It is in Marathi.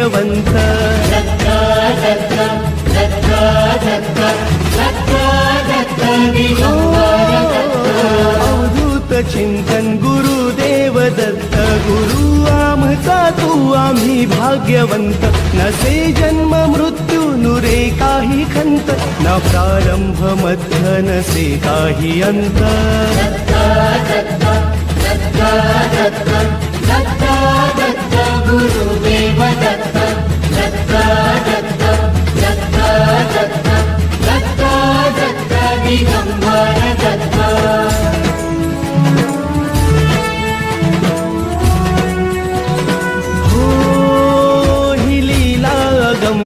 भाग्यवंत अवधूत चिंतन गुरुदेव दत्त गुरु आमचा तू आम्ही भाग्यवंत नसे जन्म मृत्यू नुरे काही खंत न प्रारंभ मध्य नसे काही अंत